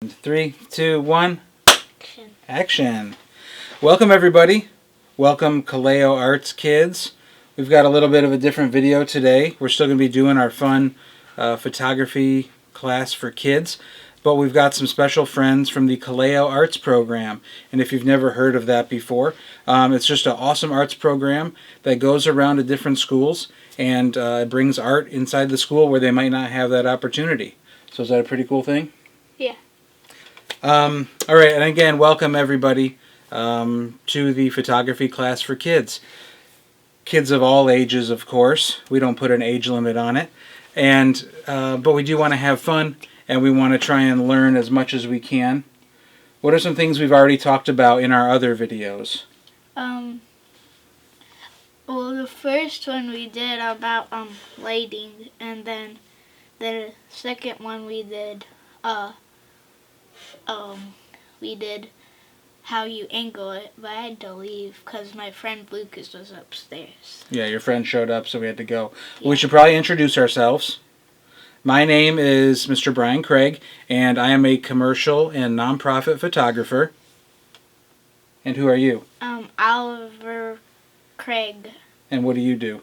3, 2, 1. Action. Action. Welcome everybody. Welcome Kaleo Arts kids. We've got a little bit of a different video today. We're still going to be doing our fun photography class for kids, but we've got some special friends from the Kaleo Arts program. And if you've never heard of that before, it's just an awesome arts program that goes around to different schools and brings art inside the school where they might not have that opportunity. So is that a pretty cool thing? Yeah. All right, and again, welcome everybody to the photography class for kids. Kids of all ages, of course. We don't put an age limit on it, and but we do want to have fun, and we want to try and learn as much as we can. What are some things we've already talked about in our other videos? Well, the first one we did about lighting, and then the second one we did how you angle it, but I had to leave because my friend Lucas was upstairs. Yeah, your friend showed up, so we had to go. Yeah. We should probably introduce ourselves. My name is Mr. Brian Craig, and I am a commercial and nonprofit photographer. And who are you? Oliver Craig. And what do you do?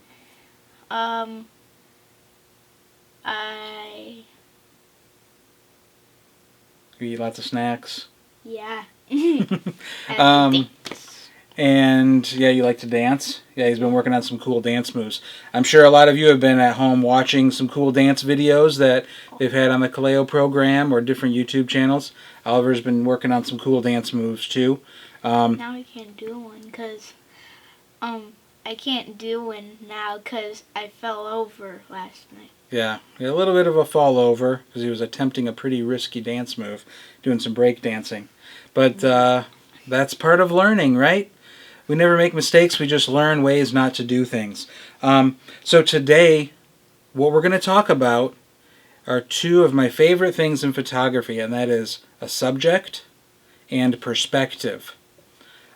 You eat lots of snacks. Yeah. And yeah, you like to dance. Yeah, he's been working on some cool dance moves. I'm sure a lot of you have been at home watching some cool dance videos that they've had on the Kaleo program or different YouTube channels. Oliver's been working on some cool dance moves too. Now I can't do one because I can't do one now because I fell over last night. Yeah, a little bit of a fall over because he was attempting a pretty risky dance move, doing some break dancing. But that's part of learning, right? We never make mistakes, we just learn ways not to do things. So today, what we're going to talk about are two of my favorite things in photography, and that is a subject and perspective.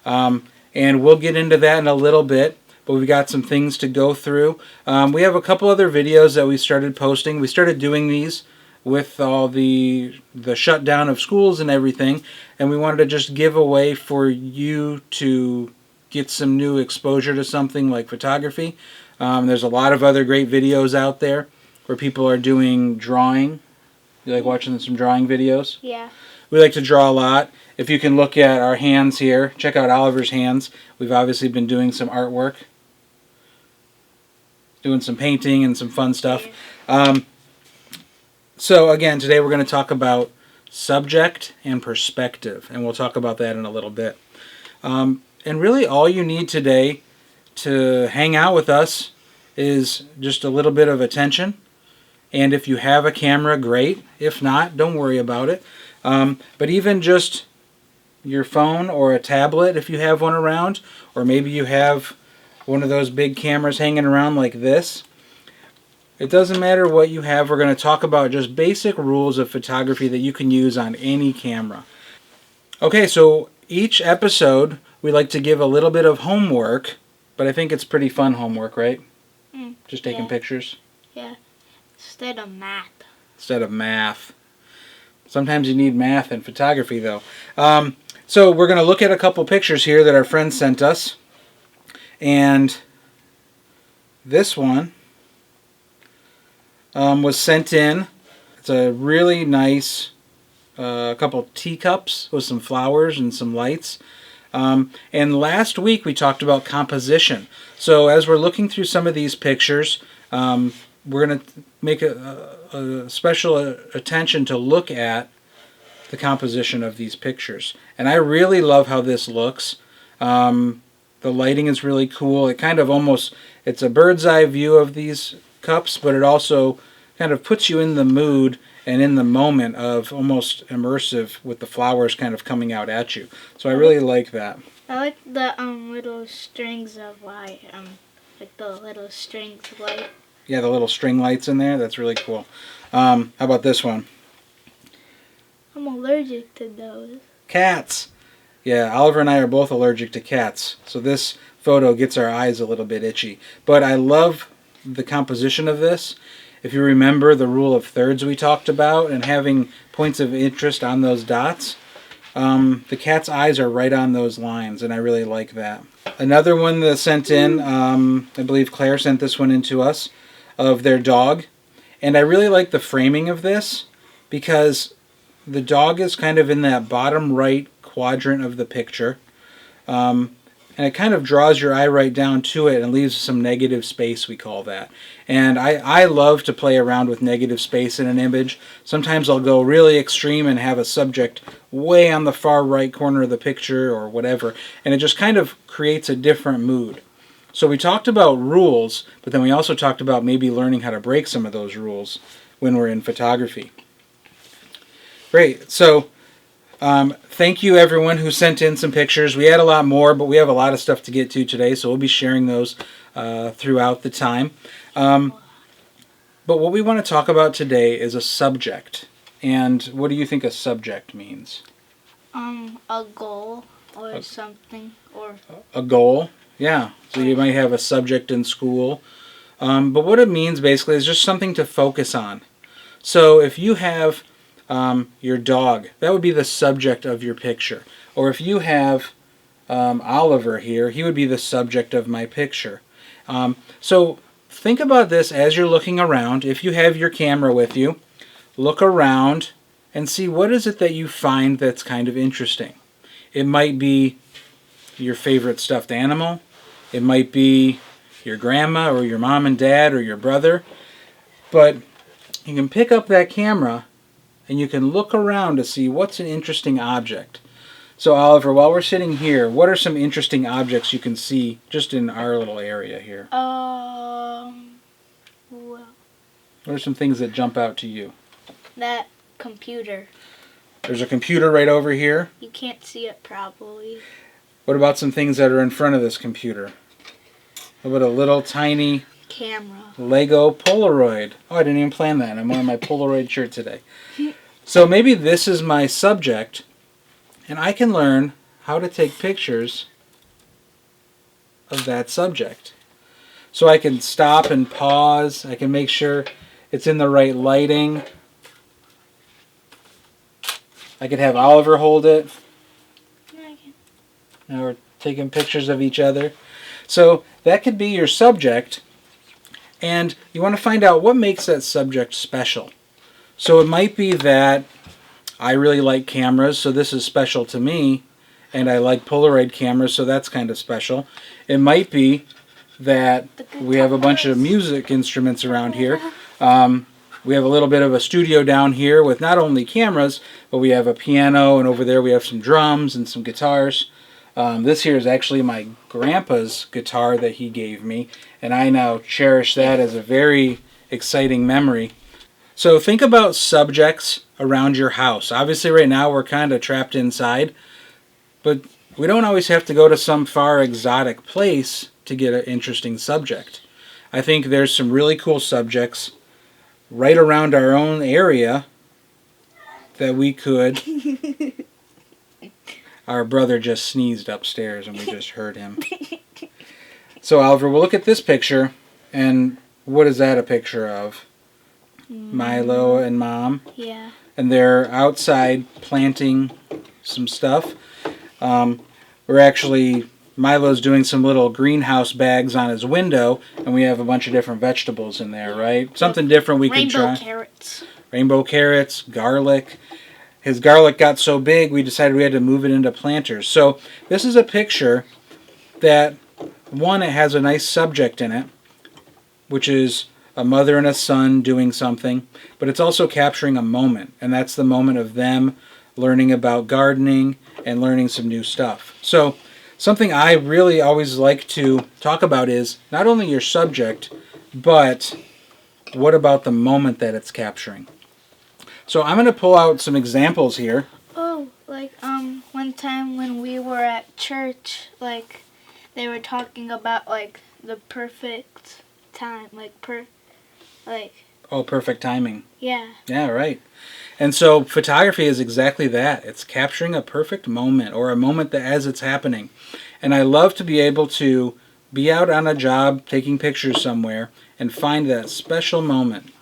And we'll get into that in a little bit, but we've got some things to go through. We have a couple other videos that we started posting. We started doing these with all the shutdown of schools and everything, and we wanted to just give a way for you to get some new exposure to something like photography. There's a lot of other great videos out there where people are doing drawing. You like watching some drawing videos? Yeah. We like to draw a lot. If you can look at our hands here, check out Oliver's hands. We've obviously been doing some artwork, doing some painting and some fun stuff. So again, today we're going to talk about subject and perspective, and we'll talk about that in a little bit. And really all you need today to hang out with us is just a little bit of attention. And if you have a camera, great. If not, don't worry about it. But even just your phone or a tablet, if you have one around, or maybe you have one of those big cameras hanging around like this, it doesn't matter what you have. We're going to talk about just basic rules of photography that you can use on any camera. Okay, so each episode we like to give a little bit of homework, but I think it's pretty fun homework, right? Just taking pictures? Yeah. Instead of math. Instead of math. Sometimes you need math in photography, though. So we're going to look at a couple pictures here that our friends sent us. And this one was sent in. It's a really nice couple teacups with some flowers and some lights. And last week we talked about composition. So as we're looking through some of these pictures, we're going to make a special attention to look at the composition of these pictures. And I really love how this looks. The lighting is really cool. It kind of almost, it's a bird's eye view of these cups, but it also kind of puts you in the mood and in the moment of almost immersive with the flowers kind of coming out at you. So I really like that. I like the little strings of light, like the little strings of light. Yeah, the little string lights in there. That's really cool. How about this one? I'm allergic to those. Cats. Yeah, Oliver and I are both allergic to cats. So this photo gets our eyes a little bit itchy. But I love the composition of this. if you remember the rule of thirds we talked about and having points of interest on those dots, the cat's eyes are right on those lines, and I really like that. Another one that sent in, I believe Claire sent this one in to us, of their dog. And I really like the framing of this because the dog is kind of in that bottom right quadrant of the picture. And it kind of draws your eye right down to it and leaves some negative space, we call that. And I love to play around with negative space in an image. Sometimes I'll go really extreme and have a subject way on the far right corner of the picture or whatever, and it just kind of creates a different mood. So we talked about rules, but then we also talked about maybe learning how to break some of those rules when we're in photography. Great. So thank you everyone who sent in some pictures. We had a lot more, but we have a lot of stuff to get to today, so we'll be sharing those throughout the time. But what we want to talk about today is a subject. And what do you think a subject means? A goal or something, or a goal. Yeah, so you might have a subject in school. But what it means basically is just something to focus on. So if you have your dog, that would be the subject of your picture. Or if you have Oliver here, he would be the subject of my picture. So think about this as you're looking around. If you have your camera with you, look around and see what is it that you find that's kind of interesting. It might be your favorite stuffed animal. It might be your grandma or your mom and dad or your brother. But you can pick up that camera and you can look around to see what's an interesting object. So Oliver, while we're sitting here, what are some interesting objects you can see just in our little area here? well, What are some things that jump out to you? that computer. There's a computer right over here. You can't see it probably. What about some things that are in front of this computer? How about a little tiny Camera. Lego Polaroid? Oh, I didn't even plan that. I'm wearing my Polaroid shirt today. So maybe this is my subject, and I can learn how to take pictures of that subject. So I can stop and pause. I can make sure it's in the right lighting. I could have Oliver hold it. Now we're taking pictures of each other. So that could be your subject, and you want to find out what makes that subject special. So it might be that I really like cameras, so this is special to me, and I like Polaroid cameras, so that's kind of special. It might be that we have a bunch of music instruments around here. We have a little bit of a studio down here with not only cameras, but we have a piano, and over there we have some drums and some guitars. This here is actually my grandpa's guitar that he gave me, and I now cherish that as a very exciting memory. So think about subjects around your house. Obviously right now we're kind of trapped inside, but we don't always have to go to some far exotic place to get an interesting subject. I think there's some really cool subjects right around our own area that we could... Our brother just sneezed upstairs and we just heard him. So Oliver, we'll look at this picture, and what is that a picture of? Milo and Mom. Yeah. And they're outside planting some stuff. Milo's doing some little greenhouse bags on his window, and we have a bunch of different vegetables in there, right? Something different we could try. Rainbow carrots. Rainbow carrots, garlic. His garlic got so big, we decided we had to move it into planters. So this is a picture that, one, it has a nice subject in it, which is a mother and a son doing something, but it's also capturing a moment, and that's the moment of them learning about gardening and learning some new stuff. So something I really always like to talk about is not only your subject, but what about the moment that it's capturing. So I'm going to pull out some examples here. Oh, like one time when we were at church, like they were talking about like the perfect time, Oh, perfect timing. Yeah. Yeah, right. And so photography is exactly that. It's capturing a perfect moment, or a moment that as it's happening. And I love to be able to be out on a job taking pictures somewhere and find that special moment.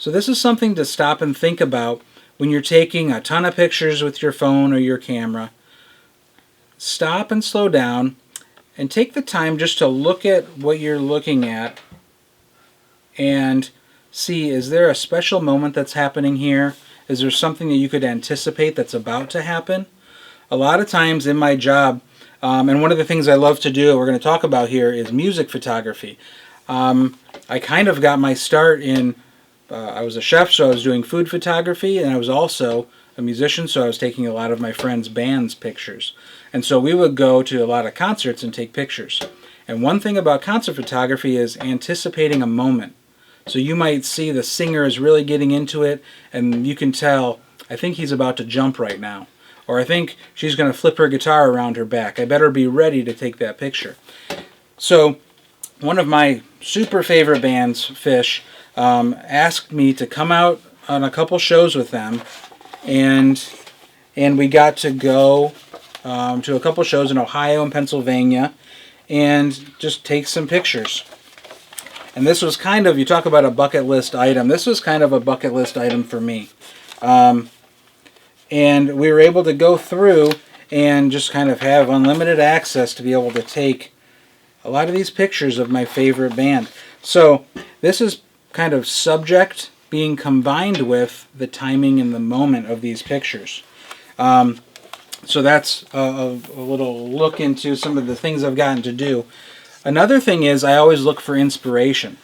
So this is something to stop and think about when you're taking a ton of pictures with your phone or your camera. Stop and slow down and take the time just to look at what you're looking at and see, is there a special moment that's happening here? Is there something that you could anticipate that's about to happen? A lot of times in my job, and one of the things I love to do, we're going to talk about here, is music photography. I kind of got my start in, I was a chef, so I was doing food photography, and I was also a musician, so I was taking a lot of my friends' bands' pictures. And so we would go to a lot of concerts and take pictures. And one thing about concert photography is anticipating a moment. So you might see the singer is really getting into it, and you can tell, I think he's about to jump right now. Or I think she's going to flip her guitar around her back. I better be ready to take that picture. So one of my super favorite bands, Fish, asked me to come out on a couple shows with them, and we got to go to a couple shows in Ohio and Pennsylvania and just take some pictures. And this was kind of, you talk about a bucket list item, this was kind of a bucket list item for me. And we were able to go through and just kind of have unlimited access to be able to take a lot of these pictures of my favorite band. So this is kind of subject being combined with the timing and the moment of these pictures. So that's a little look into some of the things I've gotten to do. Another thing is I always look for inspiration.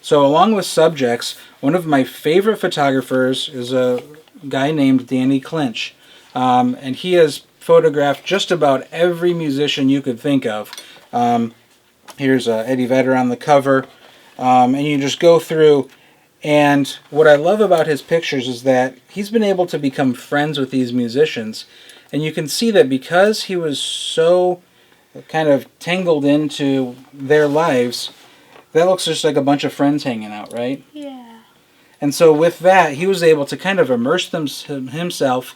So along with subjects, one of my favorite photographers is a guy named Danny Clinch. And he has photographed just about every musician you could think of. Here's Eddie Vedder on the cover. And you just go through, and what I love about his pictures is that he's been able to become friends with these musicians. And you can see that because he was so kind of tangled into their lives, that looks just like a bunch of friends hanging out, right? Yeah. And so with that, he was able to kind of immerse himself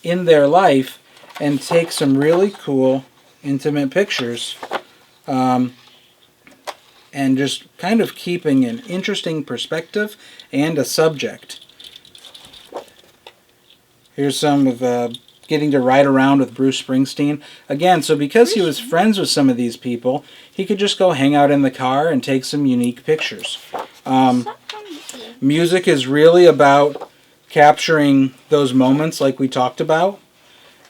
in their life and take some really cool, intimate pictures, and just kind of keeping an interesting perspective and a subject. Here's some of getting to ride around with Bruce Springsteen. Again, so because he was friends with some of these people, he could just go hang out in the car and take some unique pictures. Music is really about capturing those moments like we talked about.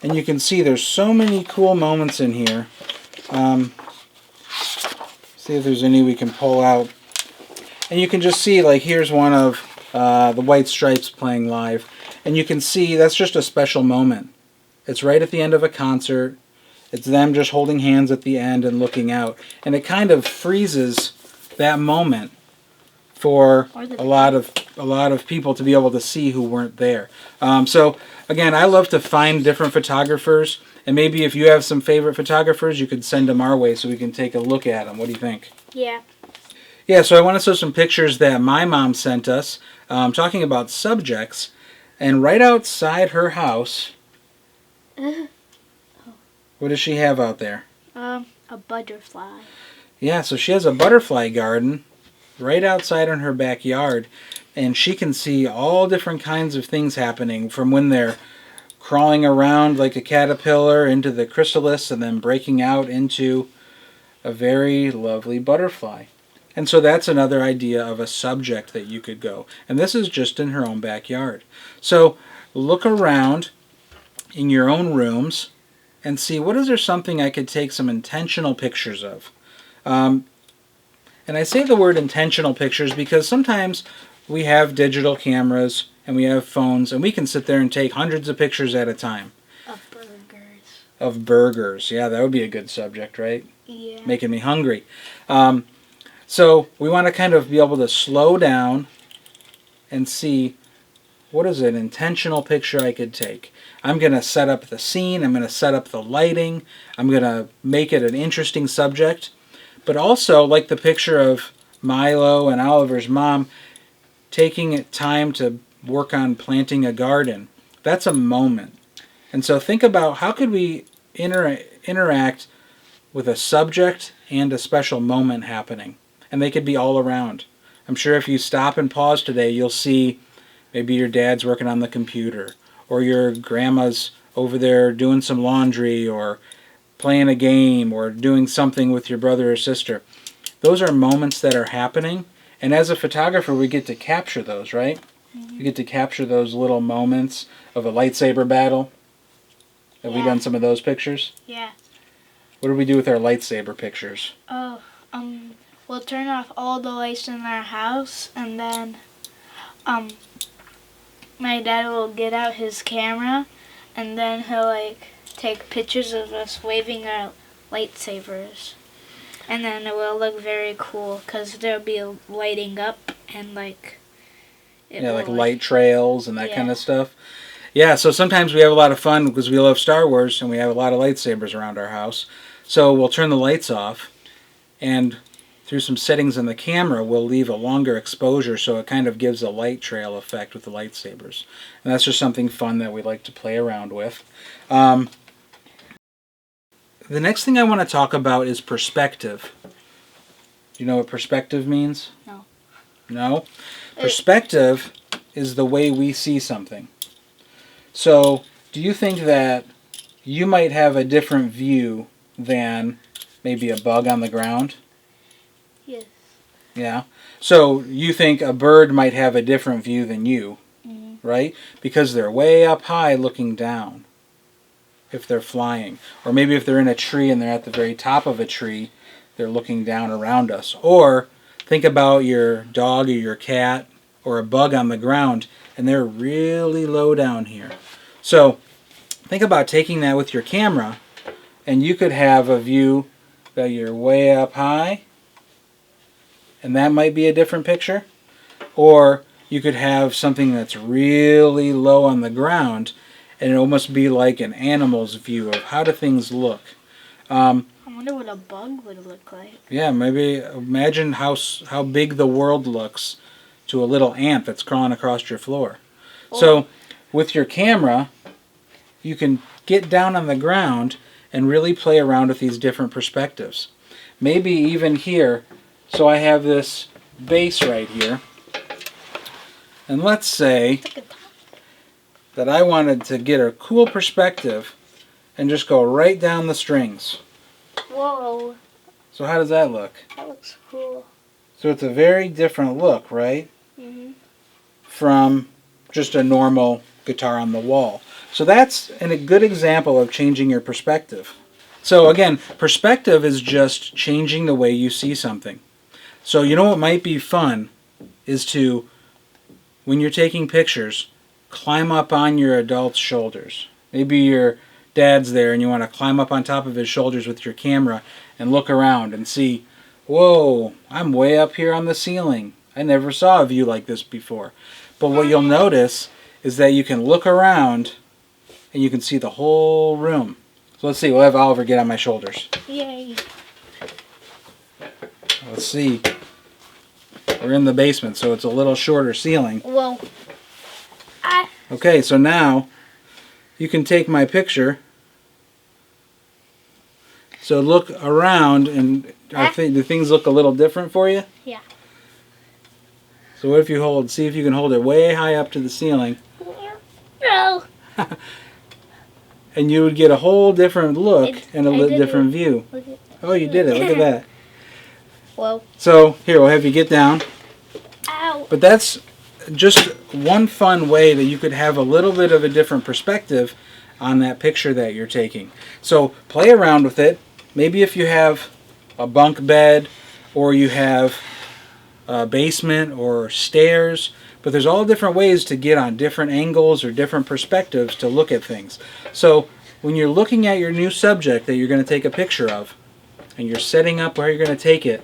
And you can see there's so many cool moments in here. See if there's any we can pull out. And you can just see, like, here's one of the White Stripes playing live. And you can see that's just a special moment. It's right at the end of a concert. It's them just holding hands at the end and looking out. And it kind of freezes that moment for a lot of people to be able to see who weren't there. So, again, I love to find different photographers. And maybe if you have some favorite photographers, you could send them our way so we can take a look at them. What do you think? Yeah. Yeah, so I want to show some pictures that my mom sent us, talking about subjects. And right outside her house, what does she have out there? A butterfly. Yeah, so she has a butterfly garden right outside in her backyard. And she can see all different kinds of things happening, from when they're crawling around like a caterpillar into the chrysalis and then breaking out into a very lovely butterfly. And so that's another idea of a subject that you could go. And this is just in her own backyard. So look around in your own rooms and see, what is there something I could take some intentional pictures of? And I say the word intentional pictures because sometimes we have digital cameras and we have phones, and we can sit there and take hundreds of pictures at a time. Of burgers. Of burgers. Yeah, that would be a good subject, right? Yeah. Making me hungry. So we want to kind of be able to slow down and see, what is an intentional picture I could take? I'm going to set up the scene. I'm going to set up the lighting. I'm going to make it an interesting subject. But also, like the picture of Milo and Oliver's mom, taking time to work on planting a garden. That's a moment. And so think about, how could we interact with a subject and a special moment happening? And they could be all around. I'm sure if you stop and pause today, you'll see maybe your dad's working on the computer, or your grandma's over there doing some laundry, or playing a game, or doing something with your brother or sister. Those are moments that are happening, and as a photographer, we get to capture those, right? We get to capture those little moments of a lightsaber battle. Have we done some of those pictures? Yeah. What do we do with our lightsaber pictures? Oh, we'll turn off all the lights in our house, and then, my dad will get out his camera, and then he'll, like, take pictures of us waving our lightsabers. And then it will look very cool, because there'll be lighting up, and, like... like light trails and that kind of stuff. Yeah, so sometimes we have a lot of fun because we love Star Wars and we have a lot of lightsabers around our house. So we'll turn the lights off, and through some settings in the camera, we'll leave a longer exposure so it kind of gives a light trail effect with the lightsabers. And that's just something fun that we like to play around with. The next thing I want to talk about is perspective. Do you know what perspective means? No. No? Perspective is the way we see something. So, do you think that you might have a different view than maybe a bug on the ground? Yes. Yeah. So, you think a bird might have a different view than you, right? Because they're way up high looking down if they're flying. Or maybe if they're in a tree and they're at the very top of a tree, they're looking down around us. Or think about your dog or your cat or a bug on the ground, and they're really low down here. So think about taking that with your camera, and you could have a view that you're way up high, and that might be a different picture. Or you could have something that's really low on the ground, and it almost be like an animal's view of how do things look. I wonder what a bug would look like. Yeah, maybe imagine how big the world looks to a little ant that's crawling across your floor. So with your camera, you can get down on the ground and really play around with these different perspectives. Maybe even here, so I have this base right here, and let's say that I wanted to get a cool perspective and just go right down the strings. Whoa. So how does that look? That looks cool. So it's a very different look, right? From just a normal guitar on the wall. So that's a good example of changing your perspective. So again, perspective is just changing the way you see something. So you know what might be fun is to, when you're taking pictures, climb up on your adult's shoulders. Maybe your dad's there and you want to climb up on top of his shoulders with your camera and look around and see, whoa, I'm way up here on the ceiling. I never saw a view like this before. But what you'll notice is that you can look around and you can see the whole room. So let's see, we'll have Oliver get on my shoulders. Yay. Let's see. We're in the basement, so it's a little shorter ceiling. Whoa. Okay, so now you can take my picture. So look around, and do things look a little different for you? Yeah. So what if you see if you can hold it way high up to the ceiling. No. And you would get a whole different look and a different view. Oh, you did it. Look at that. Whoa. So here, we'll have you get down. Ow. But that's just one fun way that you could have a little bit of a different perspective on that picture that you're taking. So play around with it. Maybe if you have a bunk bed, or you have a basement or stairs, but there's all different ways to get on different angles or different perspectives to look at things. So when you're looking at your new subject that you're going to take a picture of, and you're setting up where you're going to take it,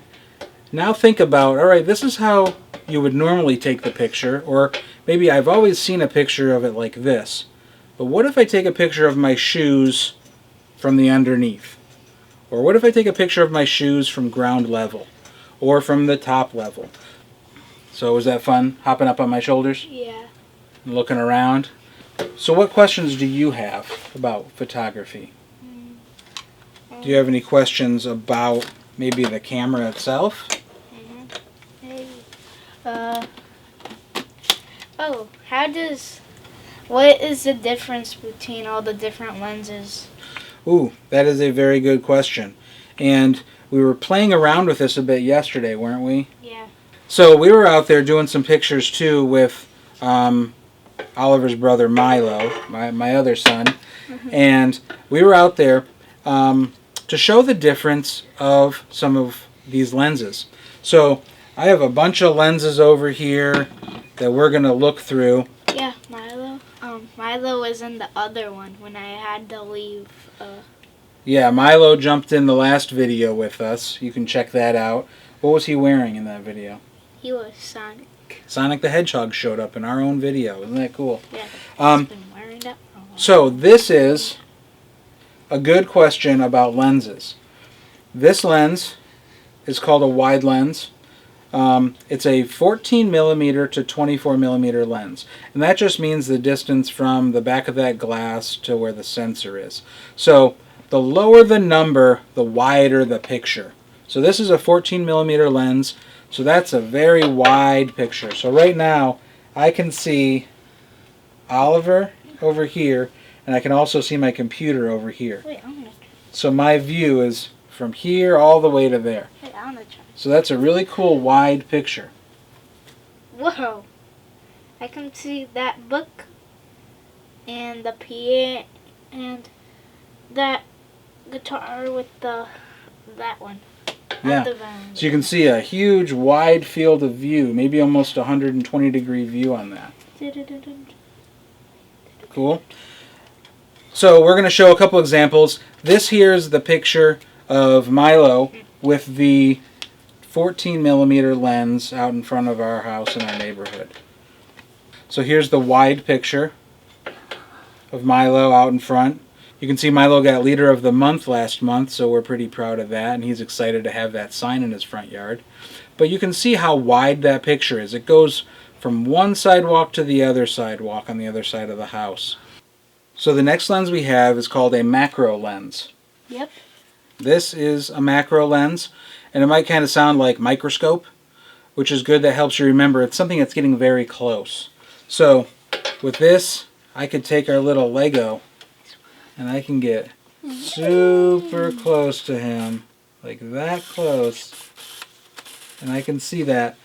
now think about, all right, this is how you would normally take the picture, or maybe I've always seen a picture of it like this. But what if I take a picture of my shoes from the underneath? Or what if I take a picture of my shoes from ground level? Or from the top level? So was that fun, hopping up on my shoulders? Yeah. And looking around? So what questions do you have about photography? Do you have any questions about maybe the camera itself? So, what is the difference between all the different lenses? Ooh, that is a very good question. And we were playing around with this a bit yesterday, weren't we? Yeah. So we were out there doing some pictures too with Oliver's brother Milo, my other son. And we were out there to show the difference of some of these lenses. So I have a bunch of lenses over here that we're going to look through. Yeah, Milo. Milo was in the other one when I had to leave. Yeah, Milo jumped in the last video with us. You can check that out. What was he wearing in that video? He was Sonic. Sonic the Hedgehog showed up in our own video. Isn't that cool? Yeah. He's been wearing that for a while. So this is a good question about lenses. This lens is called a wide lens. It's a 14 millimeter to 24 millimeter lens. And that just means the distance from the back of that glass to where the sensor is. So the lower the number, the wider the picture. So this is a 14 millimeter lens. So that's a very wide picture. So right now I can see Oliver over here, and I can also see my computer over here. Wait, I'm gonna. So my view is from here all the way to there. Wait, I'm gonna try. So that's a really cool wide picture. Whoa! I can see that book, and the piano, and that guitar with that one. Yeah. So you can see a huge wide field of view, maybe almost 120 degree view on that. Cool. So we're going to show a couple examples. This here is the picture of Milo with the 14 millimeter lens out in front of our house in our neighborhood. So here's the wide picture of Milo out in front. You can see Milo got Leader of the Month last month, so we're pretty proud of that, and he's excited to have that sign in his front yard. But you can see how wide that picture is. It goes from one sidewalk to the other sidewalk on the other side of the house. So the next lens we have is called a macro lens. Yep. This is a macro lens, and it might kind of sound like microscope, which is good. That helps you remember it's something that's getting very close. So with this, I could take our little Lego and I can get super close to him, like that close, and I can see that.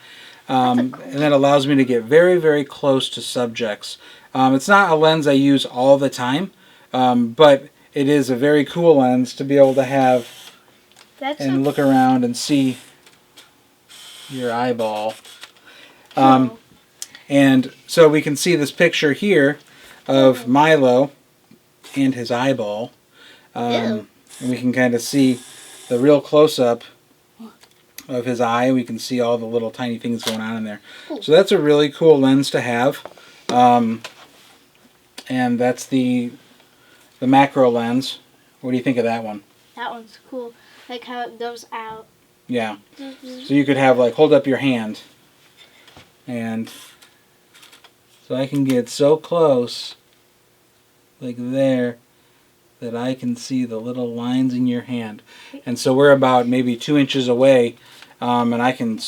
And that allows me to get very, very close to subjects. It's not a lens I use all the time, but it is a very cool lens to be able to have and look around and see your eyeball. And so we can see this picture here of Milo and his eyeball. And we can kind of see the real close-up of his eye. We can see all the little tiny things going on in there. So that's a really cool lens to have. And that's the macro lens. What do you think of that one? That one's cool. Like how it goes out. Yeah. So you could have, like, hold up your hand. And so I can get so close, like there, that I can see the little lines in your hand. And so we're about maybe 2 inches away, and I can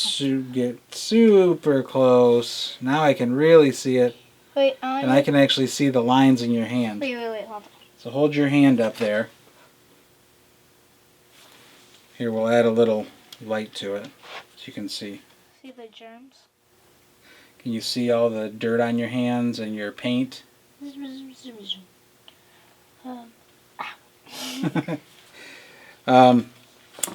get super close. Now I can really see it. Wait, and I can actually see the lines in your hand. Wait, hold on. So hold your hand up there. Here, we'll add a little light to it so you can see. See the germs? Can you see all the dirt on your hands and your paint?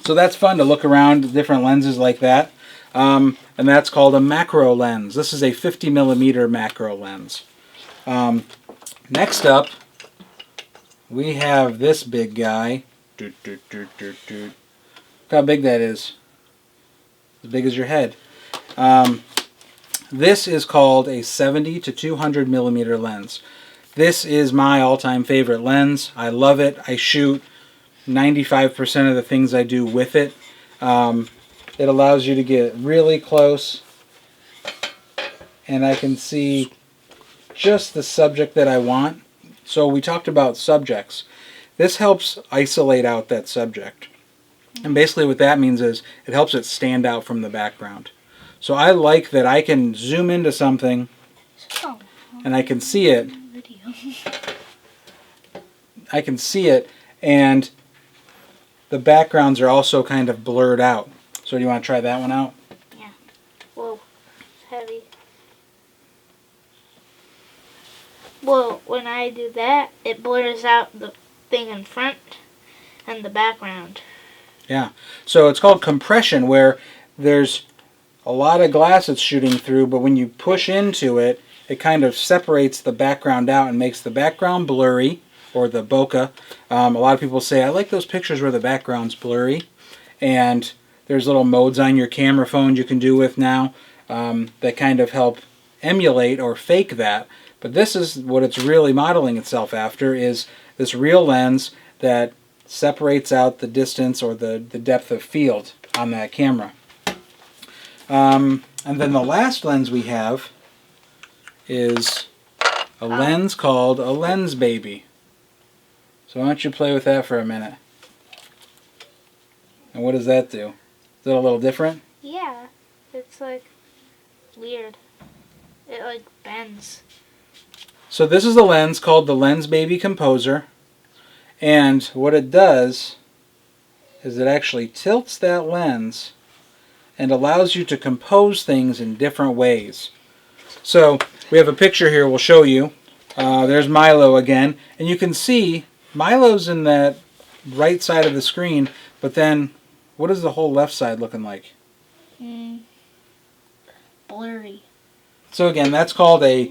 So that's fun to look around different lenses like that. And that's called a macro lens. This is a 50 millimeter macro lens. Next up, we have this big guy. Look how big that is. As big as your head. This is called a 70 to 200 millimeter lens. This is my all-time favorite lens. I love it. I shoot 95% of the things I do with it. It allows you to get really close, and I can see just the subject that I want. So we talked about subjects. This helps isolate out that subject. And basically what that means is it helps it stand out from the background. So I like that I can zoom into something Oh, and I can see it. video. I can see it, and the backgrounds are also kind of blurred out. So do you want to try that one out? Yeah. Whoa, it's heavy. Well, when I do that, it blurs out the thing in front and the background. Yeah. So it's called compression, where there's a lot of glass it's shooting through, but when you push into it, it kind of separates the background out and makes the background blurry, or the bokeh. A lot of people say, I like those pictures where the background's blurry. And there's little modes on your camera phones you can do with now that kind of help emulate or fake that. But this is what it's really modeling itself after, is this real lens that separates out the distance or the depth of field on that camera. And then the last lens we have is a lens called a Lens Baby. So why don't you play with that for a minute? And what does that do? Is it a little different? Yeah, it's like weird. It like bends. So this is a lens called the Lens Baby Composer. And what it does is it actually tilts that lens and allows you to compose things in different ways. So we have a picture here we'll show you. There's Milo again. And you can see Milo's in that right side of the screen, but then what is the whole left side looking like? Blurry. So again, that's called a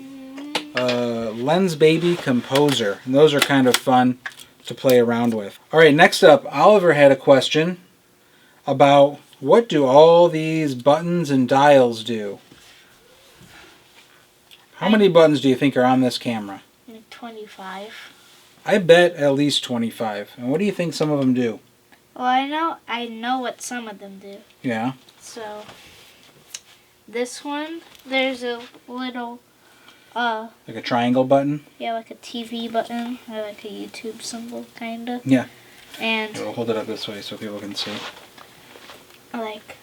Lens Baby Composer. And those are kind of fun to play around with. Alright, next up, Oliver had a question about what do all these buttons and dials do? How many buttons do you think are on this camera? 25. I bet at least 25. And what do you think some of them do? Well, I know what some of them do. Yeah. So, this one, there's a little, Like a triangle button? yeah, like a TV button, or like a YouTube symbol, kinda. Yeah. And, We'll hold it up this way so people can see. like,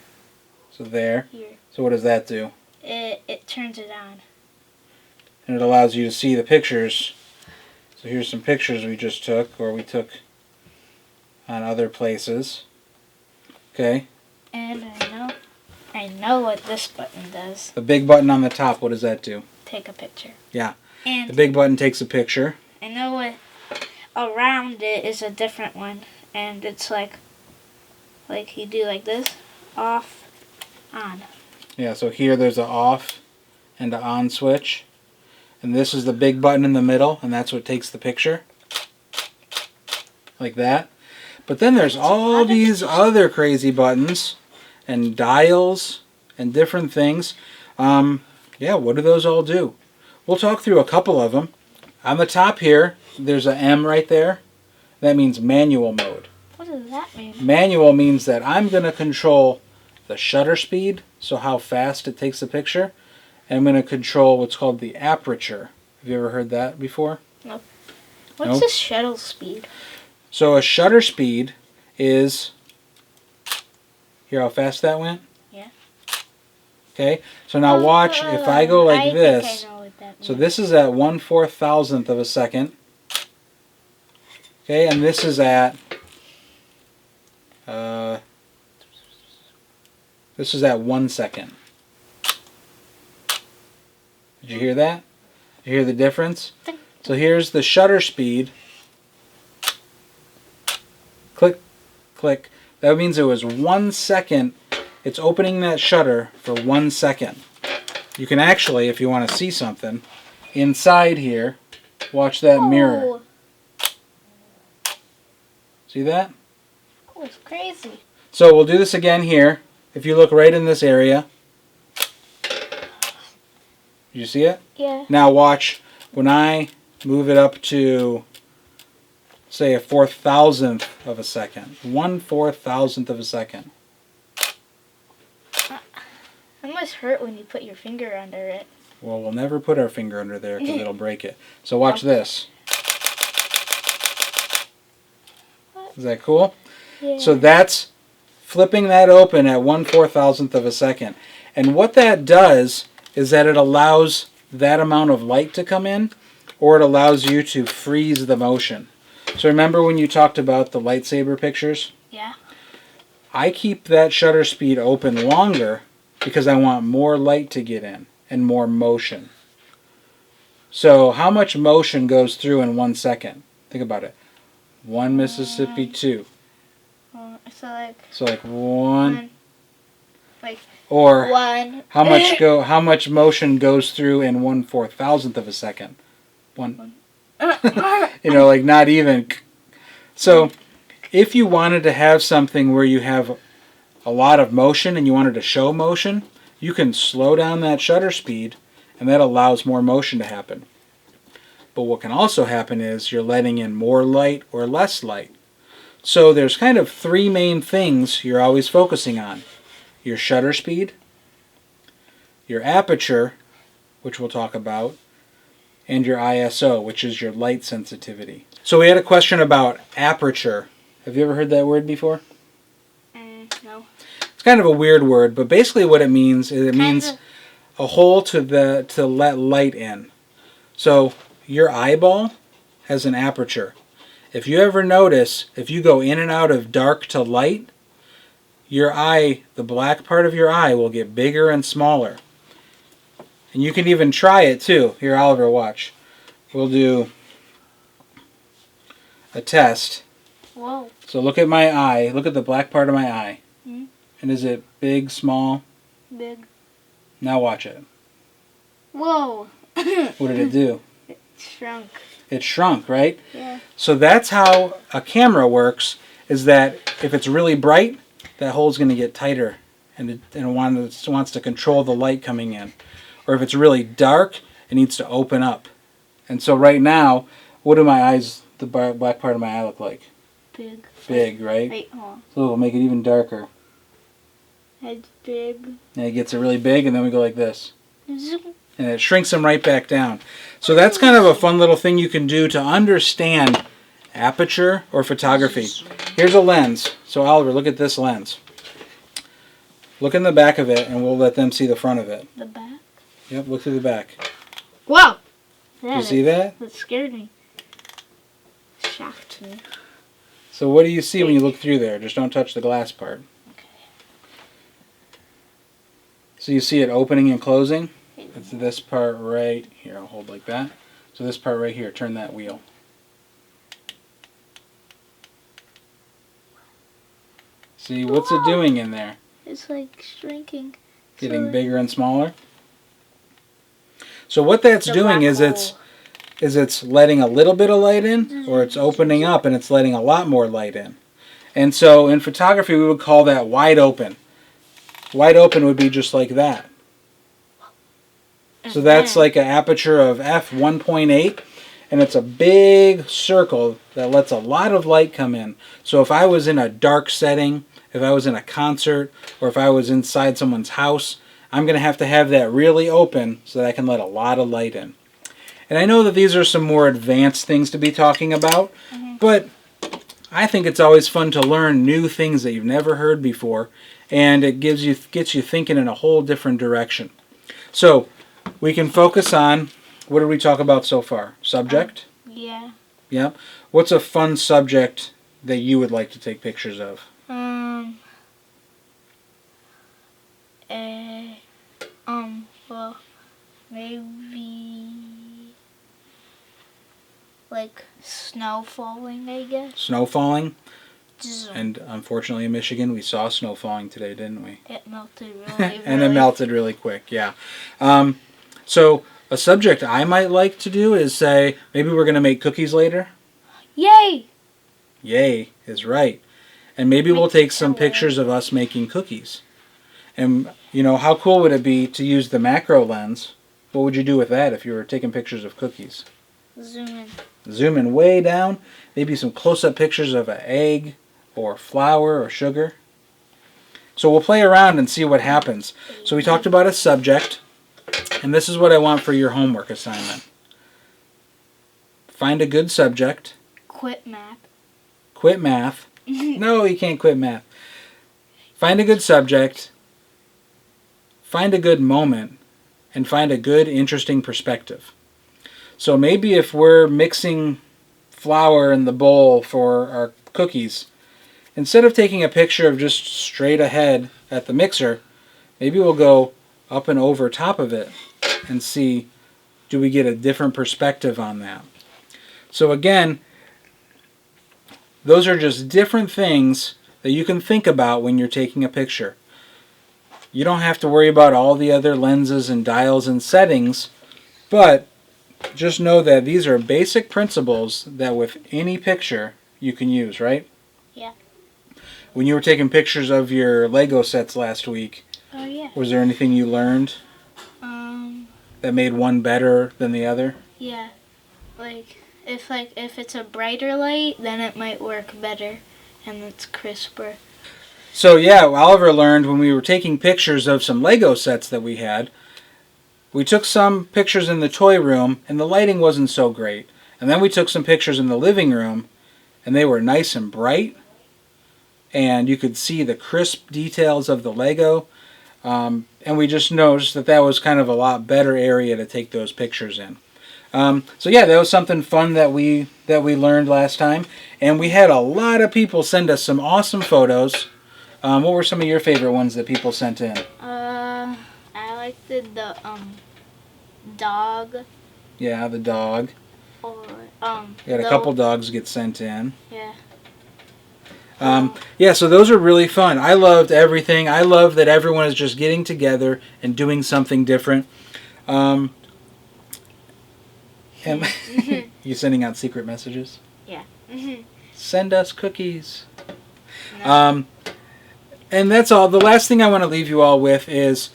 So there. here, So what does that do? it turns it on. And it allows you to see the pictures. So here's some pictures we just took, or we took on other places. Okay. And I know what this button does. The big button on the top, what does that do? Take a picture. Yeah. The And big button takes a picture. I know what around it is a different one. And it's like you do like this, off, on. Yeah, so here there's an off and an on switch. And this is the big button in the middle, and that's what takes the picture. Like that. But then there's all these other crazy buttons and dials and different things. Yeah, what do those all do? We'll talk through a couple of them. On the top here, there's an M right there. That means manual mode. What does that mean? Manual means that I'm going to control the shutter speed, so how fast it takes a picture. And I'm going to control what's called the aperture. Have you ever heard that before? What's Nope. the shuttle speed? So a shutter speed is... Hear how fast that went? Yeah. Okay, so now watch, if I go like this, think I know what that means. so this is at 1/4000th of a second. Okay, and this is at, this is at 1 second. Did you hear that? Did you hear the difference? So here's the shutter speed. Click, click. That means it was 1 second. It's opening that shutter for 1 second. You can actually, if you want to see something, inside here, watch that mirror. See that? Oh, it's crazy. So we'll do this again here. If you look right in this area. Did you see it? Yeah. Now watch, when I move it up to, say, a 4,000th of a second. 1/4000th of a second. It must hurt when you put your finger under it. Well, we'll never put our finger under there because it'll break it. So watch this. Is that cool? Yeah. So that's flipping that open at 1/4000th of a second. And what that does is that it allows that amount of light to come in, or it allows you to freeze the motion. So remember when you talked about the lightsaber pictures? Yeah. I keep that shutter speed open longer because I want more light to get in and more motion. So how much motion goes through in 1 second? Think about it. 1 Mississippi, 2. So like one. Like Or 1. how much motion goes through in 1/4000th of a second? 1. Like not even. So if you wanted to have something where you have a lot of motion and you wanted to show motion, you can slow down that shutter speed, and that allows more motion to happen. But what can also happen is you're letting in more light or less light. So there's kind of 3 main things you're always focusing on. Your shutter speed, your aperture, which we'll talk about, and your ISO, which is your light sensitivity. So we had a question about aperture. Have you ever heard that word before? No. It's kind of a weird word, but basically what it means is it means a hole to let light in. So your eyeball has an aperture. If you ever notice, if you go in and out of dark to light, your eye, the black part of your eye, will get bigger and smaller. And you can even try it too. Here, Oliver, watch. We'll do a test. Whoa. So look at my eye. Look at the black part of my eye. Mm-hmm. And is it big, small? Big. Now watch it. Whoa. What did it do? It shrunk. It shrunk, right? Yeah. So that's how a camera works, is that if it's really bright, that hole's going to get tighter and it wants to control the light coming in. Or if it's really dark, it needs to open up. And so right now, what do my eyes, the black part of my eye look like? Big. Big, right? Wait, hold on. So we'll make it even darker. It's big. And it gets it really big, and then we go like this. Zoom. And it shrinks them right back down. So that's kind of a fun little thing you can do to understand aperture or photography. Here's a lens. So Oliver, look at this lens. Look in the back of it, and we'll let them see the front of it. The back? Yep, look through the back. Whoa! You see that? That scared me. Shocked me. So what do you see when you look through there? Just don't touch the glass part. Okay. So you see it opening and closing? It's this part right here. I'll hold like that. So this part right here, turn that wheel. See, what's it doing in there? It's like shrinking. Getting bigger and smaller. So what that's doing is it's letting a little bit of light in, or it's opening up and it's letting a lot more light in. And so in photography we would call that wide open. Wide open would be just like that. So that's like an aperture of f1.8, and it's a big circle that lets a lot of light come in. So if I was in a dark setting, if I was in a concert, or if I was inside someone's house, I'm going to have that really open so that I can let a lot of light in. And I know that these are some more advanced things to be talking about, but I think it's always fun to learn new things that you've never heard before, and it gets you thinking in a whole different direction. So we can focus on, what did we talk about so far? Subject? Yeah. Yeah. What's a fun subject that you would like to take pictures of? Well, maybe like snow falling, I guess. Snow falling? Zoom. And unfortunately in Michigan we saw snow falling today, didn't we? It melted really, And it melted really quick, yeah. So a subject I might like to do is say, maybe we're going to make cookies later. Yay! Yay is right. And maybe we'll take some pictures of us making cookies. And, you know, how cool would it be to use the macro lens? What would you do with that if you were taking pictures of cookies? Zoom in. Zoom in way down. Maybe some close-up pictures of an egg or flour or sugar. So we'll play around and see what happens. So we talked about a subject. And this is what I want for your homework assignment. Find a good subject. Quit math. Quit math. No, you can't quit math. Find a good subject. Find a good moment. and find a good, interesting perspective. So maybe if we're mixing flour in the bowl for our cookies, instead of taking a picture of just straight ahead at the mixer, maybe we'll go up and over top of it and see, do we get a different perspective on that? So again, those are just different things that you can think about when you're taking a picture. You don't have to worry about all the other lenses and dials and settings, but just know that these are basic principles that with any picture you can use, right? Yeah. When you were taking pictures of your Lego sets last week, Oh yeah. was there anything you learned that made one better than the other? Yeah. If it's a brighter light, then it might work better and it's crisper. So yeah, Oliver learned when we were taking pictures of some Lego sets that we had, we took some pictures in the toy room and the lighting wasn't so great. And then we took some pictures in the living room and they were nice and bright and you could see the crisp details of the Lego. And we just noticed that was kind of a lot better area to take those pictures in. So yeah, that was something fun that we learned last time. And we had a lot of people send us some awesome photos. What were some of your favorite ones that people sent in? I liked the dog. Yeah, the dog. Or We had a couple dogs get sent in. Yeah. Yeah, so those are really fun. I loved everything. I love that everyone is just getting together and doing something different. And you sending out secret messages? Yeah. Send us cookies. No. And that's all. The last thing I want to leave you all with is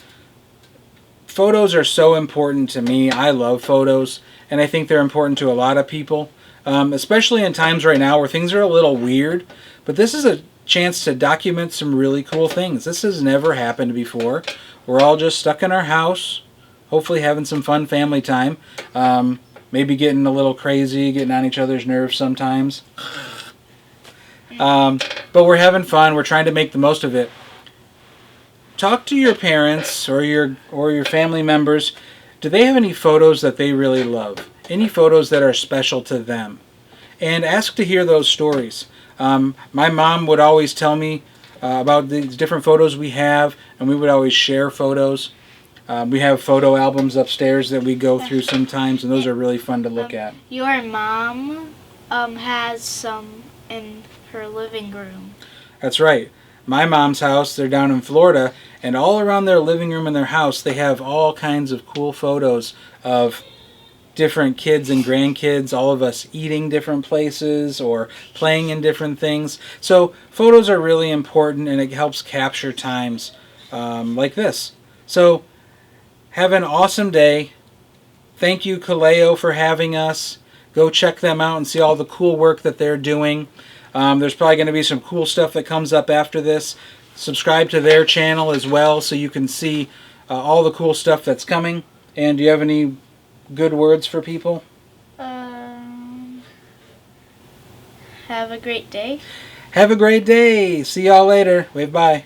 photos are so important to me. I love photos, and I think they're important to a lot of people, especially in times right now where things are a little weird. But this is a chance to document some really cool things. This has never happened before. We're all just stuck in our house, hopefully having some fun family time, maybe getting a little crazy, getting on each other's nerves sometimes. But we're having fun. We're trying to make the most of it. Talk to your parents or your family members. Do they have any photos that they really love? Any photos that are special to them? And ask to hear those stories. My mom would always tell me about the different photos we have, and we would always share photos. We have photo albums upstairs that we go through sometimes, and those are really fun to look at. Your mom has some in her living room. That's right. My mom's house, they're down in Florida, and all around their living room and their house, they have all kinds of cool photos of different kids and grandkids, all of us eating different places or playing in different things. So photos are really important, and it helps capture times like this. So have an awesome day. Thank you, Kaleo, for having us. Go check them out and see all the cool work that they're doing. There's probably going to be some cool stuff that comes up after this. Subscribe to their channel as well so you can see all the cool stuff that's coming. And do you have any good words for people? Have a great day. Have a great day. See y'all later. Wave bye.